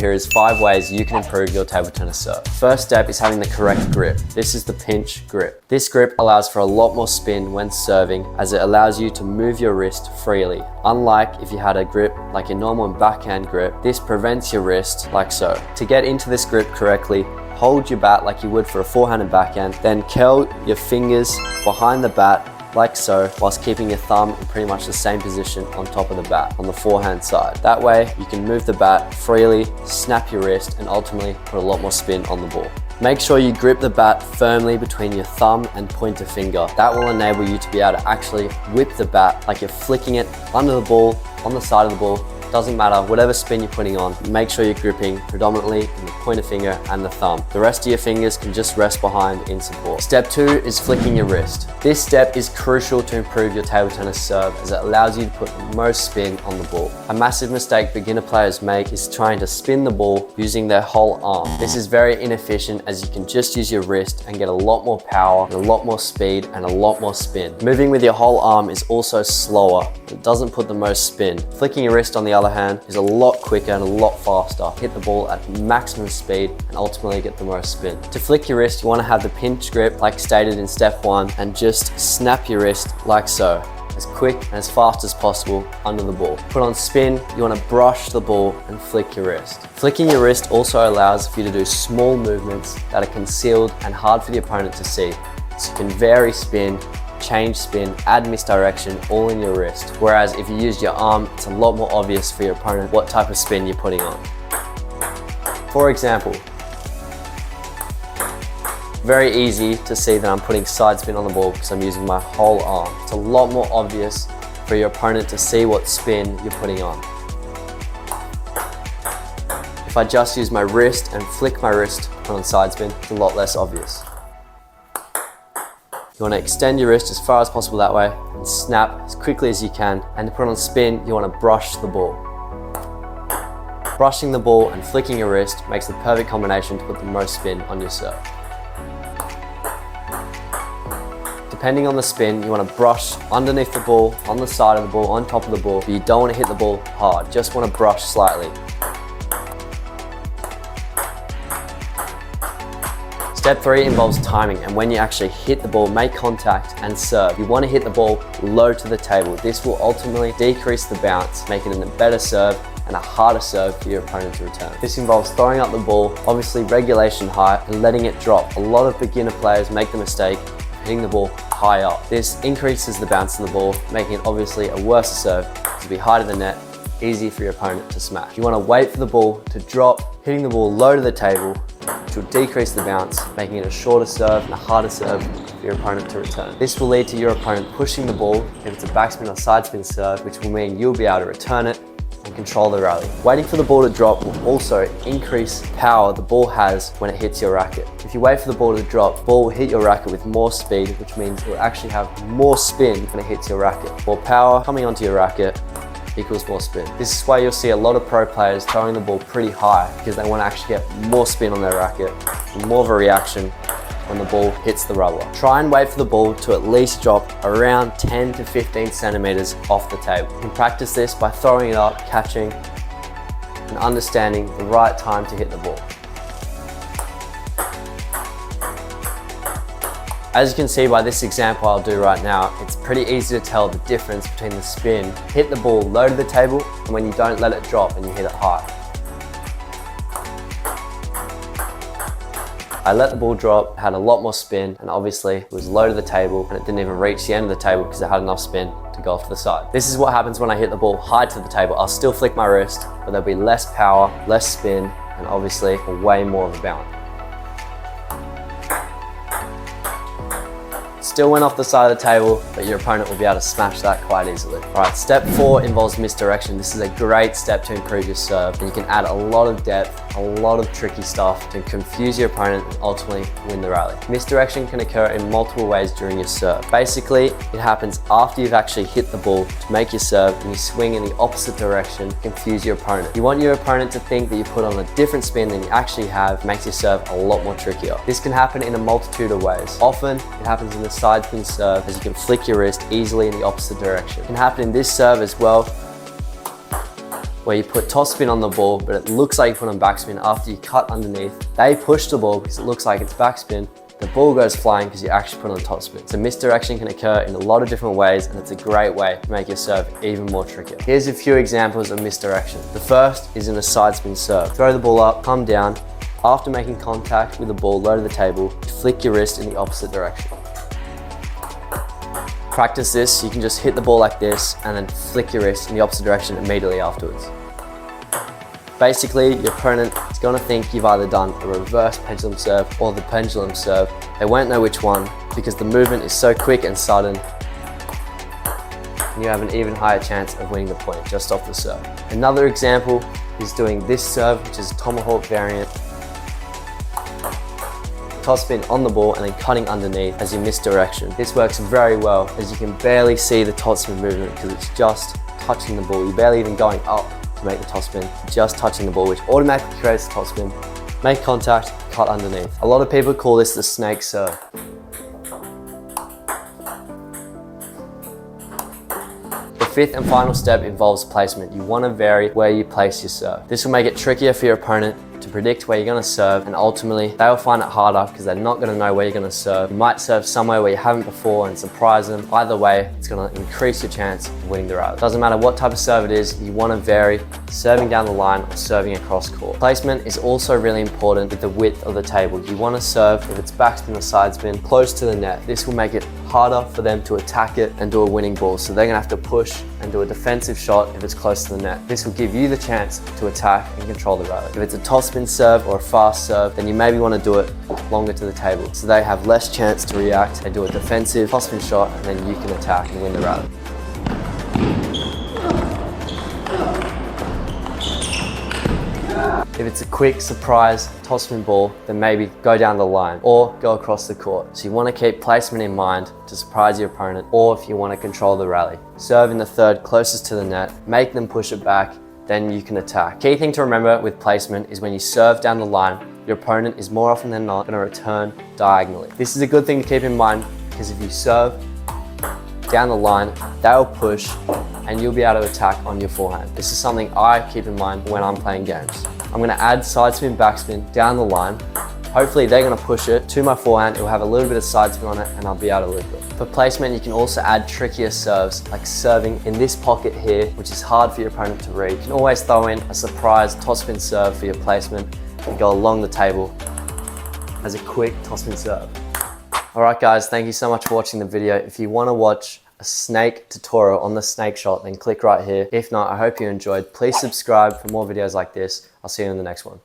Here is 5 ways you can improve your table tennis serve. First step is having the correct grip. This is the pinch grip. This grip allows for a lot more spin when serving, as it allows you to move your wrist freely. Unlike if you had a grip like your normal backhand grip, this prevents your wrist like so. To get into this grip correctly, hold your bat like you would for a forehand and backhand, then curl your fingers behind the bat like so, whilst keeping your thumb in pretty much the same position on top of the bat on the forehand side. That way you can move the bat freely, snap your wrist, and ultimately put a lot more spin on the ball. Make sure you grip the bat firmly between your thumb and pointer finger. That will enable you to be able to actually whip the bat like you're flicking it under the ball, on the side of the ball. Doesn't matter, whatever spin you're putting on, make sure you're gripping predominantly in the pointer finger and the thumb. The rest of your fingers can just rest behind in support. Step 2 is flicking your wrist. This step is crucial to improve your table tennis serve, as it allows you to put the most spin on the ball. A massive mistake beginner players make is trying to spin the ball using their whole arm. This is very inefficient, as you can just use your wrist and get a lot more power, and a lot more speed, and a lot more spin. Moving with your whole arm is also slower. It doesn't put the most spin. Flicking your wrist on the other hand is a lot quicker and a lot faster. Hit the ball at maximum speed and ultimately get the most spin. To flick your wrist, you want to have the pinch grip like stated in step 1, and just snap your wrist like so, as quick and as fast as possible under the ball. Put on spin, you want to brush the ball and flick your wrist. Flicking your wrist also allows for you to do small movements that are concealed and hard for the opponent to see. So you can vary spin, change spin, add misdirection, all in your wrist. Whereas if you use your arm, it's a lot more obvious for your opponent what type of spin you're putting on. For example, very easy to see that I'm putting side spin on the ball because I'm using my whole arm. It's a lot more obvious for your opponent to see what spin you're putting on. If I just use my wrist and flick my wrist, put on side spin, it's a lot less obvious. You want to extend your wrist as far as possible that way and snap as quickly as you can. And to put on spin, you want to brush the ball. Brushing the ball and flicking your wrist makes the perfect combination to put the most spin on your serve. Depending on the spin, you want to brush underneath the ball, on the side of the ball, on top of the ball, but you don't want to hit the ball hard, just want to brush slightly. Step 3 involves timing, and when you actually hit the ball, make contact and serve. You want to hit the ball low to the table. This will ultimately decrease the bounce, making it a better serve and a harder serve for your opponent to return. This involves throwing up the ball, obviously regulation height, and letting it drop. A lot of beginner players make the mistake of hitting the ball high up. This increases the bounce of the ball, making it obviously a worse serve to be high to the net, easy for your opponent to smash. You want to wait for the ball to drop, hitting the ball low to the table, which will decrease the bounce, making it a shorter serve and a harder serve for your opponent to return. This will lead to your opponent pushing the ball if it's a backspin or sidespin serve, which will mean you'll be able to return it and control the rally. Waiting for the ball to drop will also increase power the ball has when it hits your racket. If you wait for the ball to drop, the ball will hit your racket with more speed, which means it will actually have more spin when it hits your racket. More power coming onto your racket equals more spin. This is why you'll see a lot of pro players throwing the ball pretty high, because they want to actually get more spin on their racket, and more of a reaction when the ball hits the rubber. Try and wait for the ball to at least drop around 10 to 15 centimeters off the table. You can practice this by throwing it up, catching, and understanding the right time to hit the ball. As you can see by this example I'll do right now, it's pretty easy to tell the difference between the spin, hit the ball low to the table, and when you don't let it drop and you hit it high. I let the ball drop, had a lot more spin, and obviously it was low to the table, and it didn't even reach the end of the table because it had enough spin to go off to the side. This is what happens when I hit the ball high to the table. I'll still flick my wrist, but there'll be less power, less spin, and obviously way more of a bounce. Still went off the side of the table, but your opponent will be able to smash that quite easily. All right, step 4 involves misdirection. This is a great step to improve your serve, and you can add a lot of depth, a lot of tricky stuff to confuse your opponent and ultimately win the rally. Misdirection can occur in multiple ways during your serve. Basically, it happens after you've actually hit the ball to make your serve, and you swing in the opposite direction to confuse your opponent. You want your opponent to think that you put on a different spin than you actually have, makes your serve a lot more trickier. This can happen in a multitude of ways. Often, it happens in the sidespin serve, as you can flick your wrist easily in the opposite direction. It can happen in this serve as well, where you put topspin on the ball, but it looks like you put on backspin after you cut underneath. They push the ball because it looks like it's backspin. The ball goes flying because you actually put on topspin. So misdirection can occur in a lot of different ways, and it's a great way to make your serve even more trickier. Here's a few examples of misdirection. The first is in a sidespin serve. Throw the ball up, come down. After making contact with the ball low to the table, flick your wrist in the opposite direction. Practice this, you can just hit the ball like this and then flick your wrist in the opposite direction immediately afterwards. Basically, your opponent is going to think you've either done a reverse pendulum serve or the pendulum serve. They won't know which one because the movement is so quick and sudden, and you have an even higher chance of winning the point just off the serve. Another example is doing this serve, which is a tomahawk variant. Topspin on the ball and then cutting underneath as your misdirection. This works very well as you can barely see the topspin movement because it's just touching the ball. You're barely even going up to make the topspin, just touching the ball, which automatically creates the topspin. Make contact, cut underneath. A lot of people call this the snake serve. The fifth and final step involves placement. You want to vary where you place your serve. This will make it trickier for your opponent to predict where you're going to serve, and ultimately they'll find it harder because they're not going to know where you're going to serve. You might serve somewhere where you haven't before and surprise them. Either way, it's going to increase your chance of winning the rally. Doesn't matter what type of serve it is, you want to vary serving down the line or serving across court. Placement is also really important with the width of the table. You want to serve, if it's backspin or sidespin, close to the net. This will make it harder for them to attack it and do a winning ball. So they're going to have to push and do a defensive shot if it's close to the net. This will give you the chance to attack and control the rally. If it's a topspin serve or a fast serve, then you maybe want to do it longer to the table so they have less chance to react and do a defensive topspin shot, and then you can attack and win the rally. If it's a quick surprise topspin ball, then maybe go down the line or go across the court. So you want to keep placement in mind to surprise your opponent, or if you want to control the rally. Serve in the third closest to the net, make them push it back, then you can attack. Key thing to remember with placement is when you serve down the line, your opponent is more often than not going to return diagonally. This is a good thing to keep in mind because if you serve down the line, they'll push and you'll be able to attack on your forehand. This is something I keep in mind when I'm playing games. I'm going to add sidespin, backspin down the line. Hopefully they're going to push it to my forehand. It will have a little bit of sidespin on it and I'll be able to loop it. For placement, you can also add trickier serves, like serving in this pocket here, which is hard for your opponent to read. You can always throw in a surprise topspin serve for your placement and go along the table as a quick topspin serve. All right guys, thank you so much for watching the video. If you want to watch a snake tutorial on the snake shot, then click right here. If not, I hope you enjoyed. Please subscribe for more videos like this. I'll see you in the next one.